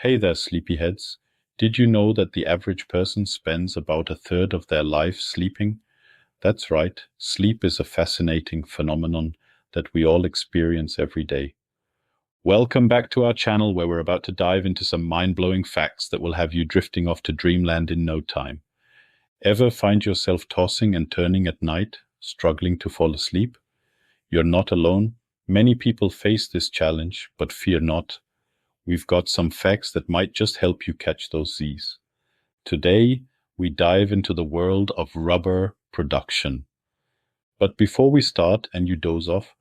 Hey there, sleepyheads. Did you know that the average person spends about a third of their life sleeping? That's right, sleep is a fascinating phenomenon that we all experience every day. Welcome back to our channel where we're about to dive into some mind-blowing facts that will have you drifting off to dreamland in no time. Ever find yourself tossing and turning at night, struggling to fall asleep? You're not alone. Many people face this challenge, but fear not. We've got some facts that might just help you catch those Z's. Today, we dive into the world of rubber production. But before we start and you doze off,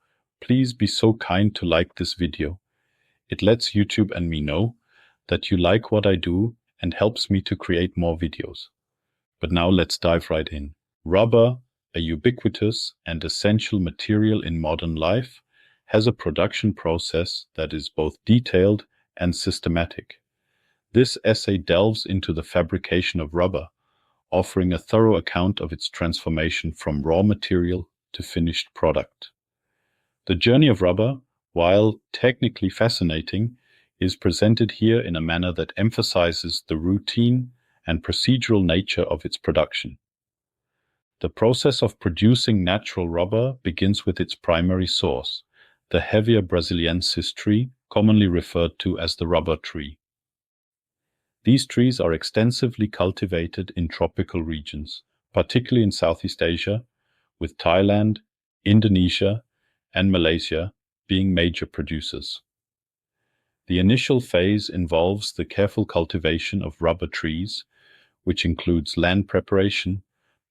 please be so kind to like this video. It lets YouTube and me know that you like what I do and helps me to create more videos. But now let's dive right in. Rubber, a ubiquitous and essential material in modern life, has a production process that is both detailed and systematic. This essay delves into the fabrication of rubber, offering a thorough account of its transformation from raw material to finished product. The journey of rubber, while technically fascinating, is presented here in a manner that emphasizes the routine and procedural nature of its production. The process of producing natural rubber begins with its primary source, the Hevea brasiliensis tree, commonly referred to as the rubber tree. These trees are extensively cultivated in tropical regions, particularly in Southeast Asia, with Thailand, Indonesia, and Malaysia being major producers. The initial phase involves the careful cultivation of rubber trees, which includes land preparation,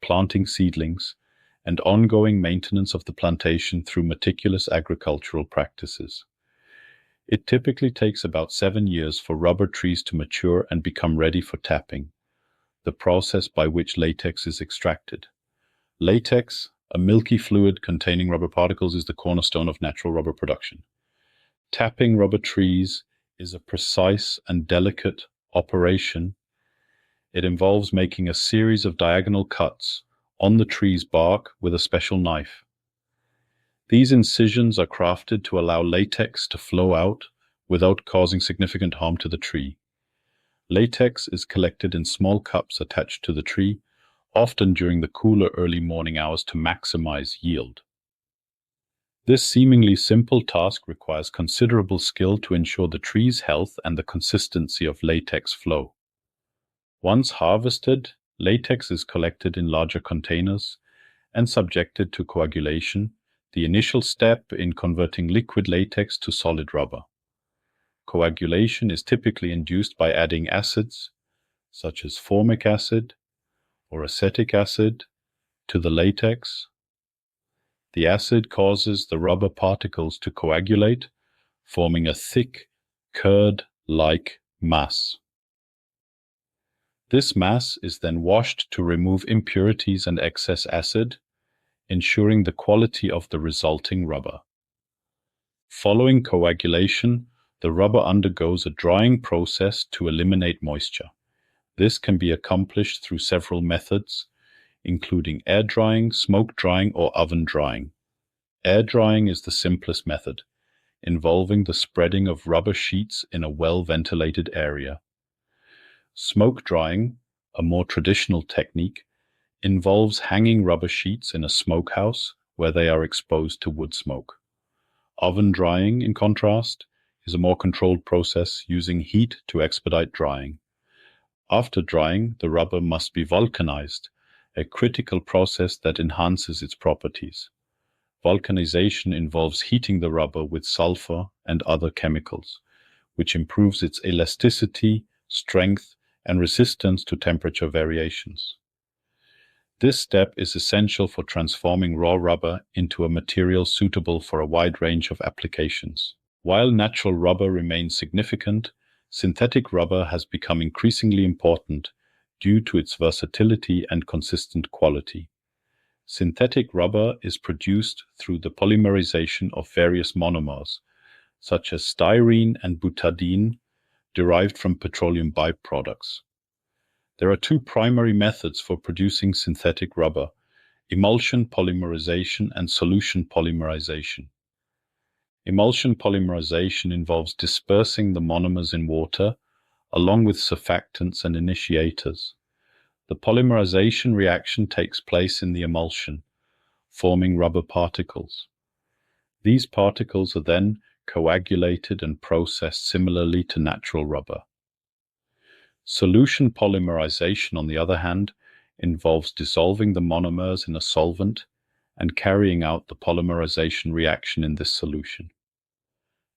planting seedlings, and ongoing maintenance of the plantation through meticulous agricultural practices. It typically takes about 7 years for rubber trees to mature and become ready for tapping, the process by which latex is extracted. Latex, a milky fluid containing rubber particles, is the cornerstone of natural rubber production. Tapping rubber trees is a precise and delicate operation. It involves making a series of diagonal cuts on the tree's bark with a special knife. These incisions are crafted to allow latex to flow out without causing significant harm to the tree. Latex is collected in small cups attached to the tree, often during the cooler early morning hours to maximize yield. This seemingly simple task requires considerable skill to ensure the tree's health and the consistency of latex flow. Once harvested, latex is collected in larger containers and subjected to coagulation, the initial step in converting liquid latex to solid rubber. Coagulation is typically induced by adding acids, such as formic acid or acetic acid, to the latex. The acid causes the rubber particles to coagulate, forming a thick, curd-like mass. This mass is then washed to remove impurities and excess acid, ensuring the quality of the resulting rubber. Following coagulation, the rubber undergoes a drying process to eliminate moisture. This can be accomplished through several methods, including air drying, smoke drying, or oven drying. Air drying is the simplest method, involving the spreading of rubber sheets in a well-ventilated area. Smoke drying, a more traditional technique, involves hanging rubber sheets in a smokehouse where they are exposed to wood smoke. Oven drying, in contrast, is a more controlled process using heat to expedite drying. After drying, the rubber must be vulcanized, a critical process that enhances its properties. Vulcanization involves heating the rubber with sulfur and other chemicals, which improves its elasticity, strength, and resistance to temperature variations. This step is essential for transforming raw rubber into a material suitable for a wide range of applications. While natural rubber remains significant, synthetic rubber has become increasingly important due to its versatility and consistent quality. Synthetic rubber is produced through the polymerization of various monomers, such as styrene and butadiene, derived from petroleum byproducts. There are two primary methods for producing synthetic rubber: emulsion polymerization and solution polymerization. Emulsion polymerization involves dispersing the monomers in water, along with surfactants and initiators. The polymerization reaction takes place in the emulsion, forming rubber particles. These particles are then coagulated and processed similarly to natural rubber. Solution polymerization, on the other hand, involves dissolving the monomers in a solvent and carrying out the polymerization reaction in this solution.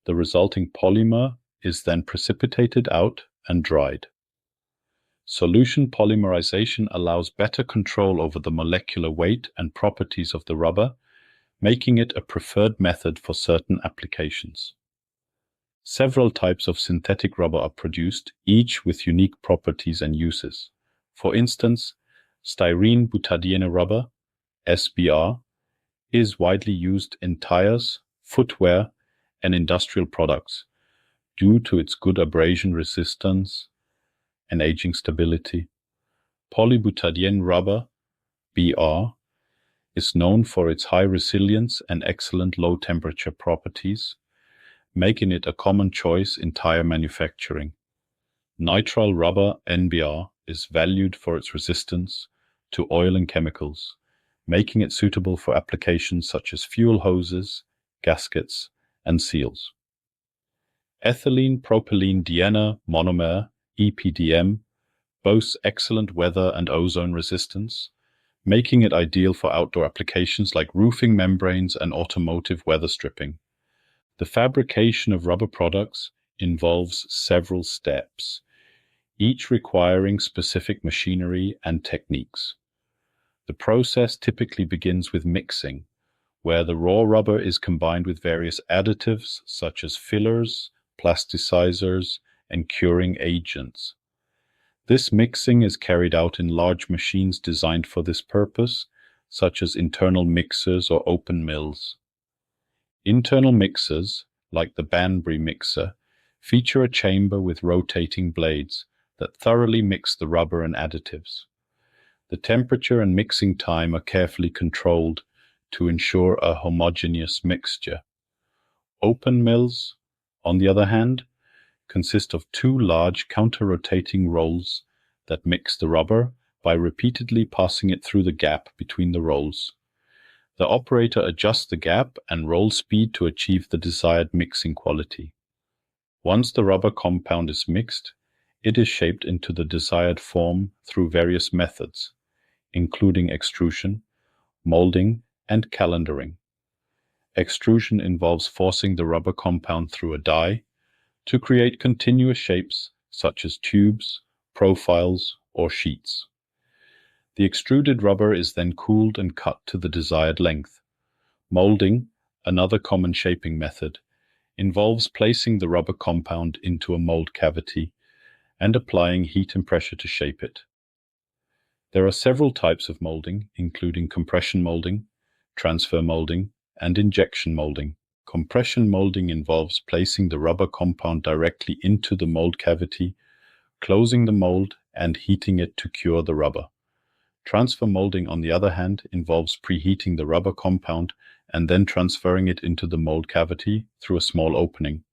The resulting polymer is then precipitated out and dried. Solution polymerization allows better control over the molecular weight and properties of the rubber, making it a preferred method for certain applications. Several types of synthetic rubber are produced, each with unique properties and uses. For instance, styrene butadiene rubber, SBR, is widely used in tires, footwear, and industrial products due to its good abrasion resistance and aging stability. Polybutadiene rubber, BR, is known for its high resilience and excellent low temperature properties, making it a common choice in tire manufacturing. Nitrile rubber, NBR, is valued for its resistance to oil and chemicals, making it suitable for applications such as fuel hoses, gaskets, and seals. Ethylene propylene diene monomer, EPDM, boasts excellent weather and ozone resistance, making it ideal for outdoor applications like roofing membranes and automotive weather stripping. The fabrication of rubber products involves several steps, each requiring specific machinery and techniques. The process typically begins with mixing, where the raw rubber is combined with various additives such as fillers, plasticizers, and curing agents. This mixing is carried out in large machines designed for this purpose, such as internal mixers or open mills. Internal mixers, like the Banbury mixer, feature a chamber with rotating blades that thoroughly mix the rubber and additives. The temperature and mixing time are carefully controlled to ensure a homogeneous mixture. Open mills, on the other hand, consist of two large counter-rotating rolls that mix the rubber by repeatedly passing it through the gap between the rolls. The operator adjusts the gap and roll speed to achieve the desired mixing quality. Once the rubber compound is mixed, it is shaped into the desired form through various methods, including extrusion, molding, and calendering. Extrusion involves forcing the rubber compound through a die to create continuous shapes such as tubes, profiles, or sheets. The extruded rubber is then cooled and cut to the desired length. Molding, another common shaping method, involves placing the rubber compound into a mold cavity and applying heat and pressure to shape it. There are several types of molding, including compression molding, transfer molding, and injection molding. Compression molding involves placing the rubber compound directly into the mold cavity, closing the mold, and heating it to cure the rubber. Transfer molding, on the other hand, involves preheating the rubber compound and then transferring it into the mold cavity through a small opening.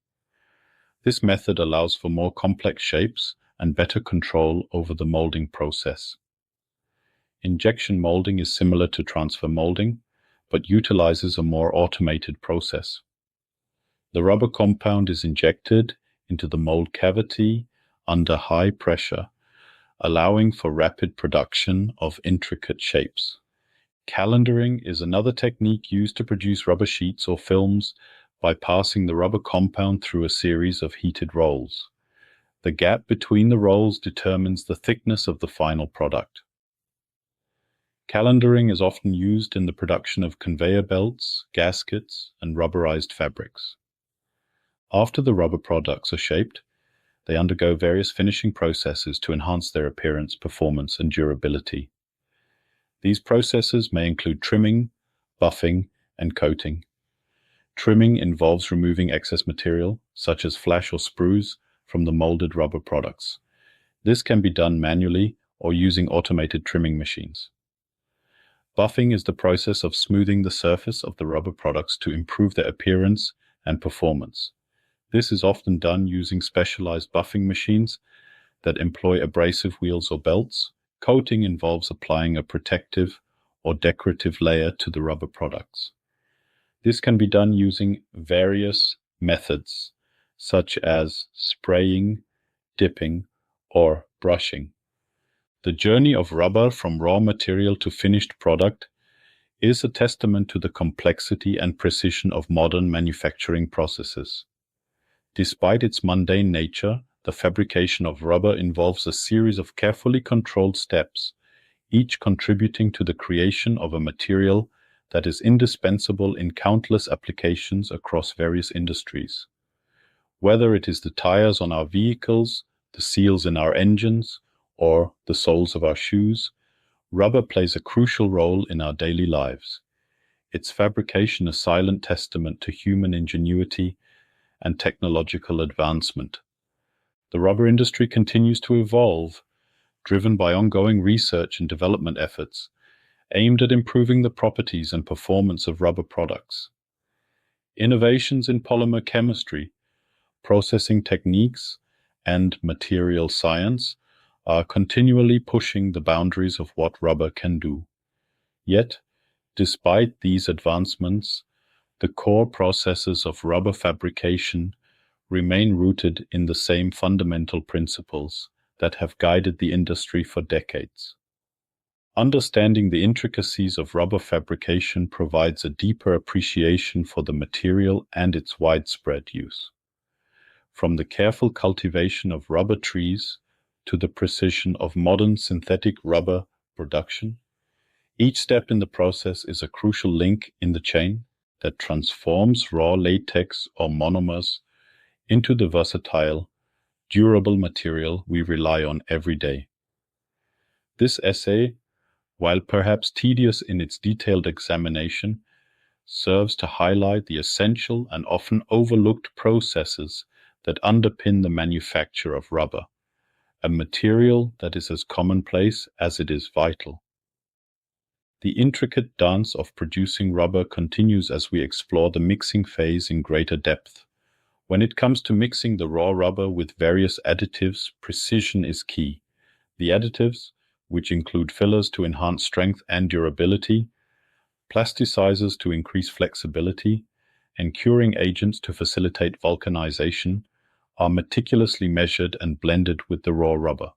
This method allows for more complex shapes and better control over the molding process. Injection molding is similar to transfer molding, but utilizes a more automated process. The rubber compound is injected into the mold cavity under high pressure, allowing for rapid production of intricate shapes. Calendering is another technique used to produce rubber sheets or films by passing the rubber compound through a series of heated rolls. The gap between the rolls determines the thickness of the final product. Calendering is often used in the production of conveyor belts, gaskets, and rubberized fabrics. After the rubber products are shaped, they undergo various finishing processes to enhance their appearance, performance, and durability. These processes may include trimming, buffing, and coating. Trimming involves removing excess material, such as flash or sprues, from the molded rubber products. This can be done manually or using automated trimming machines. Buffing is the process of smoothing the surface of the rubber products to improve their appearance and performance. This is often done using specialized buffing machines that employ abrasive wheels or belts, coating involves applying a protective or decorative layer to the rubber products. This can be done using various methods, such as spraying, dipping, or brushing. The journey of rubber from raw material to finished product is a testament to the complexity and precision of modern manufacturing processes. Despite its mundane nature, the fabrication of rubber involves a series of carefully controlled steps, each contributing to the creation of a material that is indispensable in countless applications across various industries. Whether it is the tires on our vehicles, the seals in our engines, or the soles of our shoes, rubber plays a crucial role in our daily lives. Its fabrication a silent testament to human ingenuity and technological advancement. The rubber industry continues to evolve, driven by ongoing research and development efforts aimed at improving the properties and performance of rubber products. Innovations in polymer chemistry, processing techniques, and material science are continually pushing the boundaries of what rubber can do. Yet, despite these advancements, the core processes of rubber fabrication remain rooted in the same fundamental principles that have guided the industry for decades. Understanding the intricacies of rubber fabrication provides a deeper appreciation for the material and its widespread use. From the careful cultivation of rubber trees to the precision of modern synthetic rubber production, each step in the process is a crucial link in the chain that transforms raw latex or monomers into the versatile, durable material we rely on every day. This essay, while perhaps tedious in its detailed examination, serves to highlight the essential and often overlooked processes that underpin the manufacture of rubber, a material that is as commonplace as it is vital. The intricate dance of producing rubber continues as we explore the mixing phase in greater depth. When it comes to mixing the raw rubber with various additives, precision is key. The additives, which include fillers to enhance strength and durability, plasticizers to increase flexibility, and curing agents to facilitate vulcanization, are meticulously measured and blended with the raw rubber.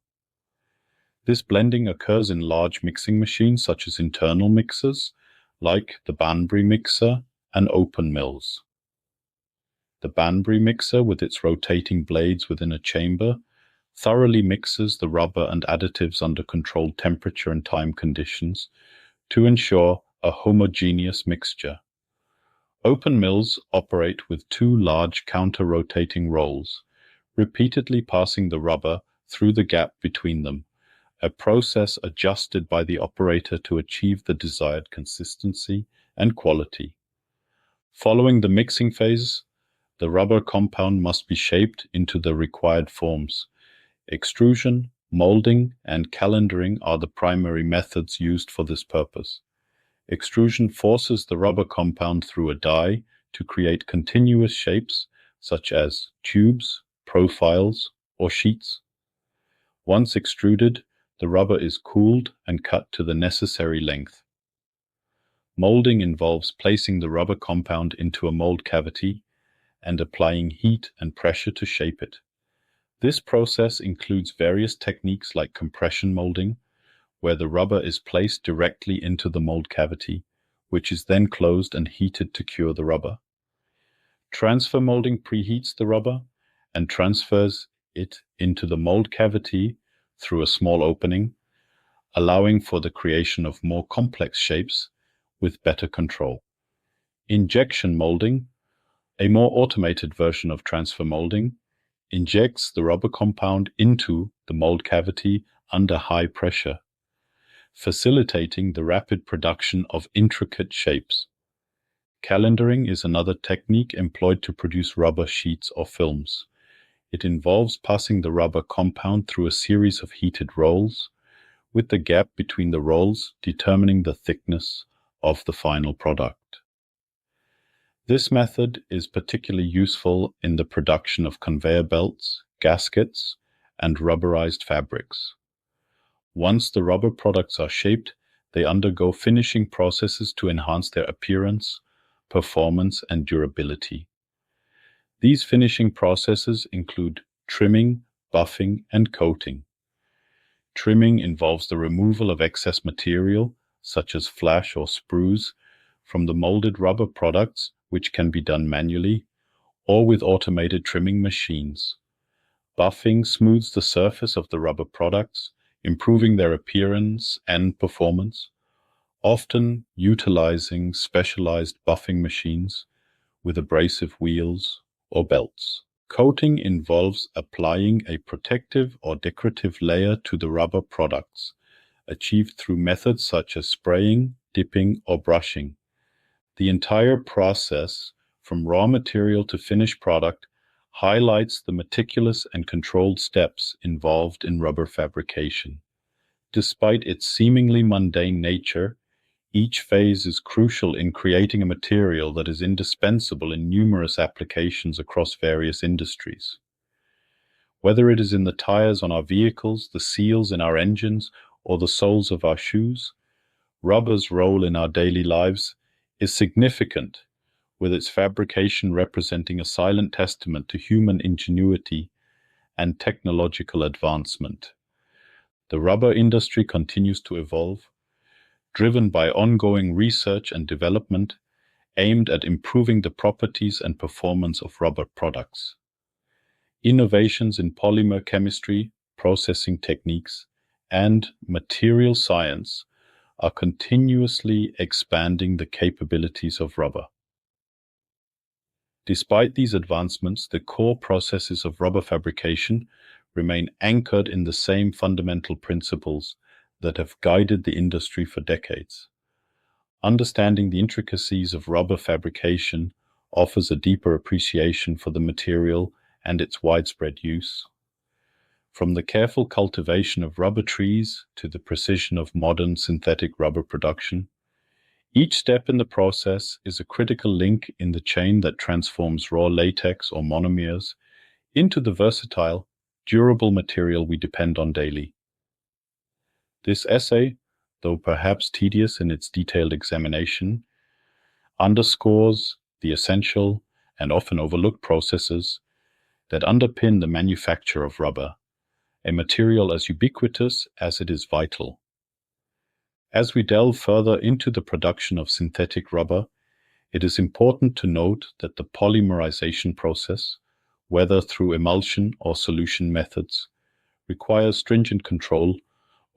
This blending occurs in large mixing machines such as internal mixers, like the Banbury mixer, and open mills. The Banbury mixer, with its rotating blades within a chamber, thoroughly mixes the rubber and additives under controlled temperature and time conditions to ensure a homogeneous mixture. Open mills operate with two large counter-rotating rolls, repeatedly passing the rubber through the gap between them, a process adjusted by the operator to achieve the desired consistency and quality. Following the mixing phase, the rubber compound must be shaped into the required forms. Extrusion, molding, and calendering are the primary methods used for this purpose. Extrusion forces the rubber compound through a die to create continuous shapes such as tubes, profiles, or sheets. Once extruded, the rubber is cooled and cut to the necessary length. Molding involves placing the rubber compound into a mold cavity and applying heat and pressure to shape it. This process includes various techniques like compression molding, where the rubber is placed directly into the mold cavity, which is then closed and heated to cure the rubber. Transfer molding preheats the rubber and transfers it into the mold cavity through a small opening, allowing for the creation of more complex shapes with better control. Injection molding, a more automated version of transfer molding, injects the rubber compound into the mold cavity under high pressure, facilitating the rapid production of intricate shapes. Calendering is another technique employed to produce rubber sheets or films. It involves passing the rubber compound through a series of heated rolls, with the gap between the rolls determining the thickness of the final product. This method is particularly useful in the production of conveyor belts, gaskets, and rubberized fabrics. Once the rubber products are shaped, they undergo finishing processes to enhance their appearance, performance, and durability. These finishing processes include trimming, buffing, and coating. Trimming involves the removal of excess material, such as flash or sprues, from the molded rubber products, which can be done manually or with automated trimming machines. Buffing smooths the surface of the rubber products, improving their appearance and performance, often utilizing specialized buffing machines with abrasive wheels or belts. Coating involves applying a protective or decorative layer to the rubber products, achieved through methods such as spraying, dipping, or brushing. The entire process, from raw material to finished product, highlights the meticulous and controlled steps involved in rubber fabrication. Despite its seemingly mundane nature, each phase is crucial in creating a material that is indispensable in numerous applications across various industries. Whether it is in the tires on our vehicles, the seals in our engines, or the soles of our shoes, rubber's role in our daily lives is significant, with its fabrication representing a silent testament to human ingenuity and technological advancement. The rubber industry continues to evolve, driven by ongoing research and development aimed at improving the properties and performance of rubber products. Innovations in polymer chemistry, processing techniques, and material science are continuously expanding the capabilities of rubber. Despite these advancements, the core processes of rubber fabrication remain anchored in the same fundamental principles that have guided the industry for decades. Understanding the intricacies of rubber fabrication offers a deeper appreciation for the material and its widespread use. From the careful cultivation of rubber trees to the precision of modern synthetic rubber production, each step in the process is a critical link in the chain that transforms raw latex or monomers into the versatile, durable material we depend on daily. This essay, though perhaps tedious in its detailed examination, underscores the essential and often overlooked processes that underpin the manufacture of rubber, a material as ubiquitous as it is vital. As we delve further into the production of synthetic rubber, it is important to note that the polymerization process, whether through emulsion or solution methods, requires stringent control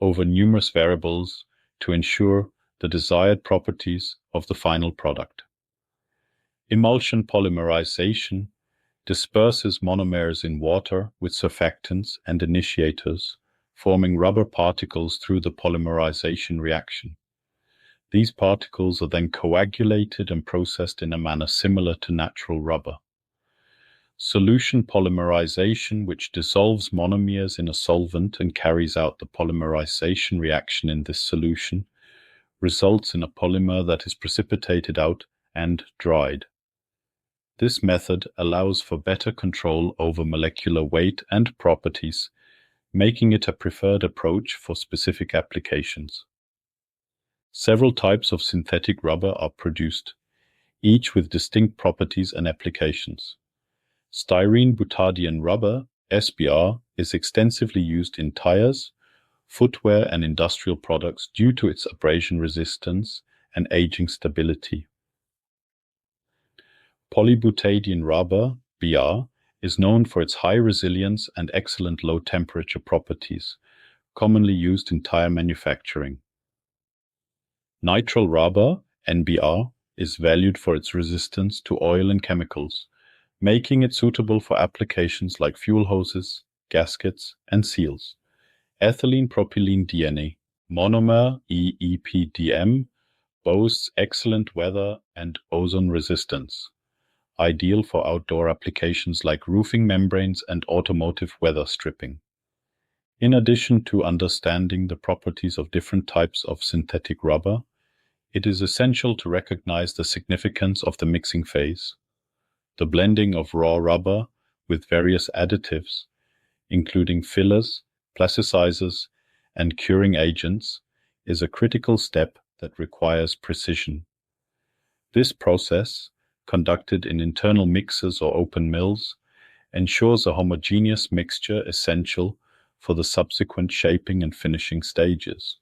over numerous variables to ensure the desired properties of the final product. Emulsion polymerization disperses monomers in water with surfactants and initiators, forming rubber particles through the polymerization reaction. These particles are then coagulated and processed in a manner similar to natural rubber. Solution polymerization, which dissolves monomers in a solvent and carries out the polymerization reaction in this solution, results in a polymer that is precipitated out and dried. This method allows for better control over molecular weight and properties, making it a preferred approach for specific applications. Several types of synthetic rubber are produced, each with distinct properties and applications. Styrene butadiene rubber, SBR, is extensively used in tires, footwear, and industrial products due to its abrasion resistance and aging stability. Polybutadiene rubber, BR, is known for its high resilience and excellent low temperature properties, commonly used in tire manufacturing. Nitrile rubber, NBR, is valued for its resistance to oil and chemicals, making it suitable for applications like fuel hoses, gaskets, and seals. Ethylene propylene DNA, monomer EEPDM, boasts excellent weather and ozone resistance, ideal for outdoor applications like roofing membranes and automotive weather stripping. In addition to understanding the properties of different types of synthetic rubber, it is essential to recognize the significance of the mixing phase. The blending of raw rubber with various additives including fillers, plasticizers, and curing agents, is a critical step that requires precision. This process, conducted in internal mixers or open mills, ensures a homogeneous mixture essential for the subsequent shaping and finishing stages.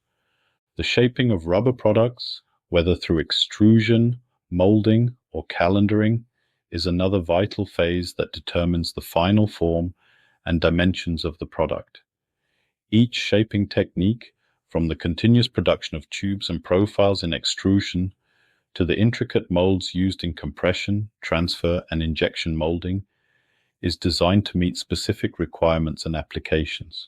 The shaping of rubber products, whether through extrusion, molding, or calendering, is another vital phase that determines the final form and dimensions of the product. Each shaping technique, from the continuous production of tubes and profiles in extrusion to the intricate molds used in compression, transfer, and injection molding, is designed to meet specific requirements and applications.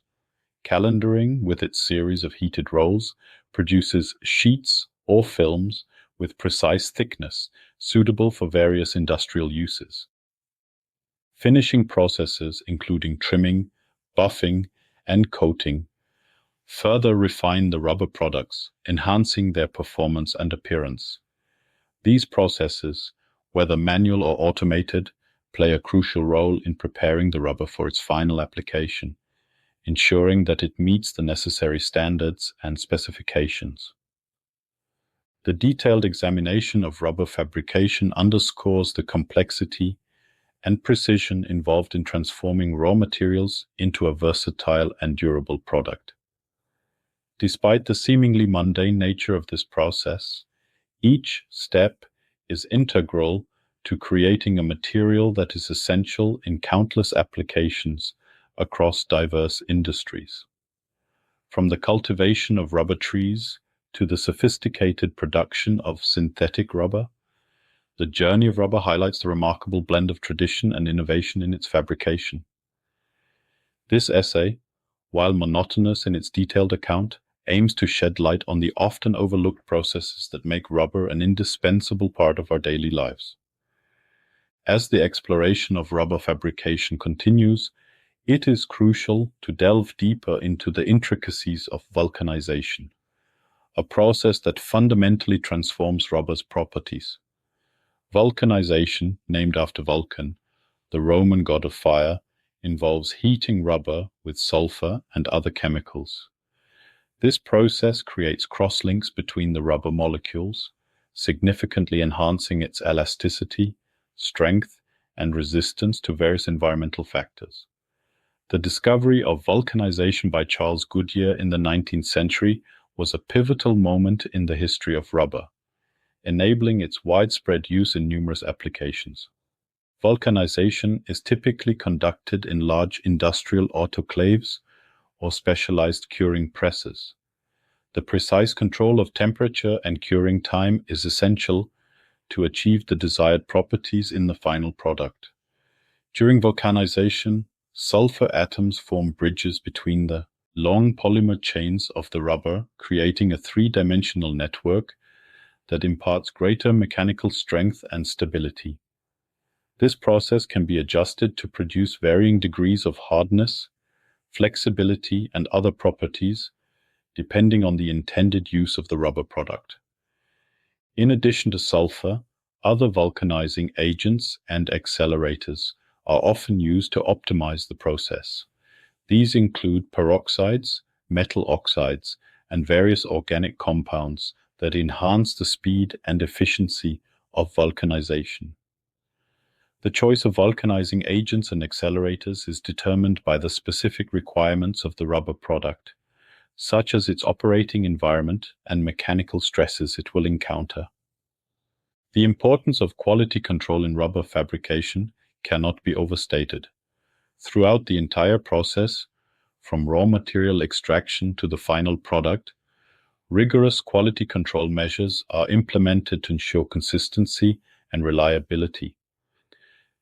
Calendering, with its series of heated rolls, produces sheets or films with precise thickness, suitable for various industrial uses. Finishing processes, including trimming, buffing, and coating, further refine the rubber products, enhancing their performance and appearance. These processes, whether manual or automated, play a crucial role in preparing the rubber for its final application, ensuring that it meets the necessary standards and specifications. The detailed examination of rubber fabrication underscores the complexity and precision involved in transforming raw materials into a versatile and durable product. Despite the seemingly mundane nature of this process, each step is integral to creating a material that is essential in countless applications across diverse industries. From the cultivation of rubber trees to the sophisticated production of synthetic rubber, the journey of rubber highlights the remarkable blend of tradition and innovation in its fabrication. This essay, while monotonous in its detailed account, aims to shed light on the often overlooked processes that make rubber an indispensable part of our daily lives. As the exploration of rubber fabrication continues, it is crucial to delve deeper into the intricacies of vulcanization, a process that fundamentally transforms rubber's properties. Vulcanization, named after Vulcan, the Roman god of fire, involves heating rubber with sulfur and other chemicals. This process creates crosslinks between the rubber molecules, significantly enhancing its elasticity, strength, and resistance to various environmental factors. The discovery of vulcanization by Charles Goodyear in the 19th century was a pivotal moment in the history of rubber, enabling its widespread use in numerous applications. Vulcanization is typically conducted in large industrial autoclaves or specialized curing presses. The precise control of temperature and curing time is essential to achieve the desired properties in the final product. During vulcanization, sulfur atoms form bridges between the long polymer chains of the rubber, creating a three-dimensional network that imparts greater mechanical strength and stability. This process can be adjusted to produce varying degrees of hardness, flexibility, and other properties, depending on the intended use of the rubber product. In addition to sulfur, other vulcanizing agents and accelerators are often used to optimize the process. These include peroxides, metal oxides, and various organic compounds that enhance the speed and efficiency of vulcanization. The choice of vulcanizing agents and accelerators is determined by the specific requirements of the rubber product, such as its operating environment and mechanical stresses it will encounter. The importance of quality control in rubber fabrication cannot be overstated. Throughout the entire process, from raw material extraction to the final product, rigorous quality control measures are implemented to ensure consistency and reliability.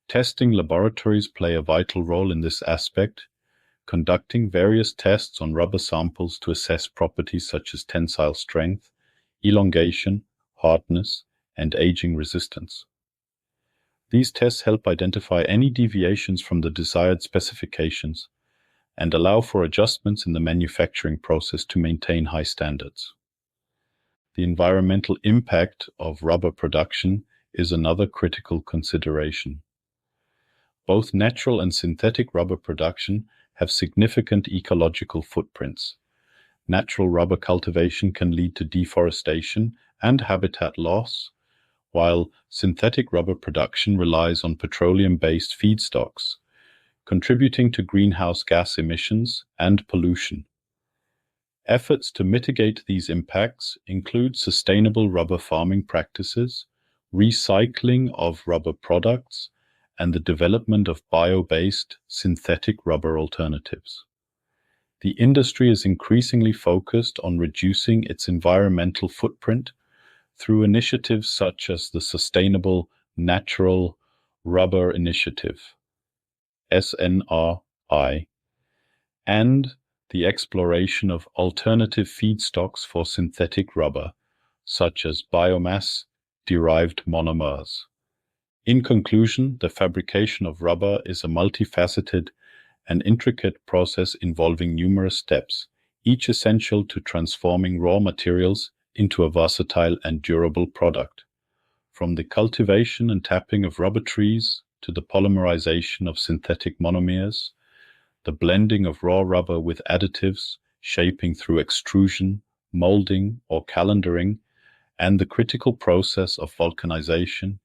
Testing laboratories play a vital role in this aspect, conducting various tests on rubber samples to assess properties such as tensile strength, elongation, hardness, and aging resistance. These tests help identify any deviations from the desired specifications and allow for adjustments in the manufacturing process to maintain high standards. The environmental impact of rubber production is another critical consideration. Both natural and synthetic rubber production have significant ecological footprints. Natural rubber cultivation can lead to deforestation and habitat loss, while synthetic rubber production relies on petroleum-based feedstocks, contributing to greenhouse gas emissions and pollution. Efforts to mitigate these impacts include sustainable rubber farming practices, recycling of rubber products, and the development of bio-based synthetic rubber alternatives. The industry is increasingly focused on reducing its environmental footprint through initiatives such as the Sustainable Natural Rubber Initiative, SNRI, and the exploration of alternative feedstocks for synthetic rubber, such as biomass-derived monomers. In conclusion, the fabrication of rubber is a multifaceted and intricate process involving numerous steps, each essential to transforming raw materials into a versatile and durable product. From the cultivation and tapping of rubber trees to the polymerization of synthetic monomers, the blending of raw rubber with additives, shaping through extrusion, molding, or calendering, and the critical process of vulcanization,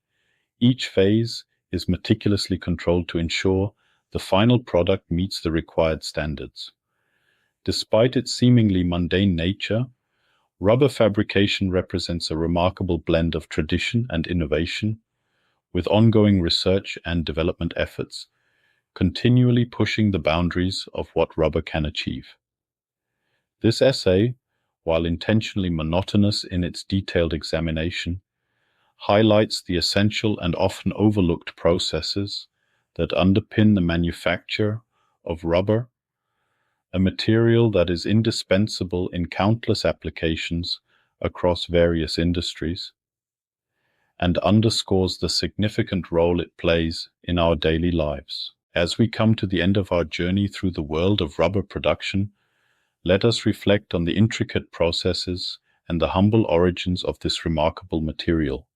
each phase is meticulously controlled to ensure the final product meets the required standards. Despite its seemingly mundane nature, rubber fabrication represents a remarkable blend of tradition and innovation, with ongoing research and development efforts, continually pushing the boundaries of what rubber can achieve. This essay, while intentionally monotonous in its detailed examination, highlights the essential and often overlooked processes that underpin the manufacture of rubber, a material that is indispensable in countless applications across various industries, and underscores the significant role it plays in our daily lives. As we come to the end of our journey through the world of rubber production, let us reflect on the intricate processes and the humble origins of this remarkable material.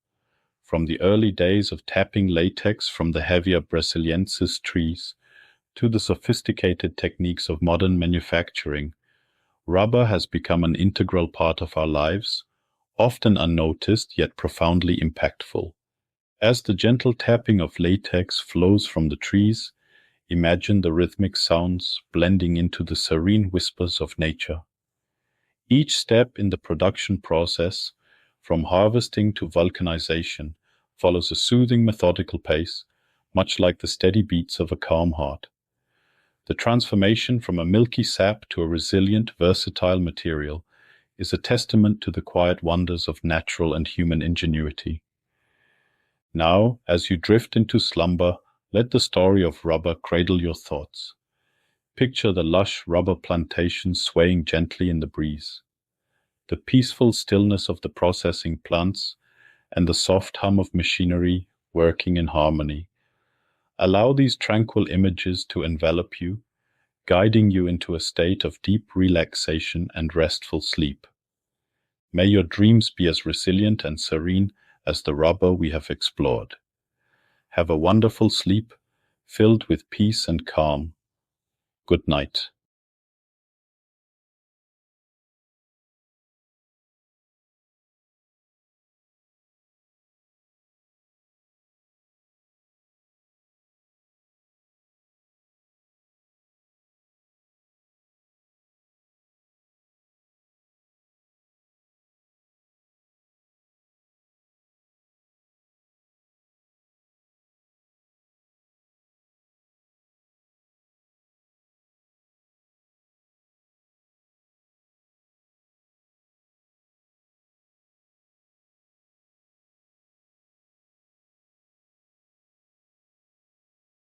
From the early days of tapping latex from the heavier Brasiliensis trees to the sophisticated techniques of modern manufacturing, rubber has become an integral part of our lives, often unnoticed yet profoundly impactful. As the gentle tapping of latex flows from the trees, imagine the rhythmic sounds blending into the serene whispers of nature. Each step in the production process, from harvesting to vulcanization, follows a soothing, methodical pace, much like the steady beats of a calm heart. The transformation from a milky sap to a resilient, versatile material is a testament to the quiet wonders of natural and human ingenuity. Now, as you drift into slumber, let the story of rubber cradle your thoughts. Picture the lush rubber plantations swaying gently in the breeze, the peaceful stillness of the processing plants, and the soft hum of machinery working in harmony. Allow these tranquil images to envelop you, guiding you into a state of deep relaxation and restful sleep. May your dreams be as resilient and serene as the rubber we have explored. Have a wonderful sleep, filled with peace and calm. Good night.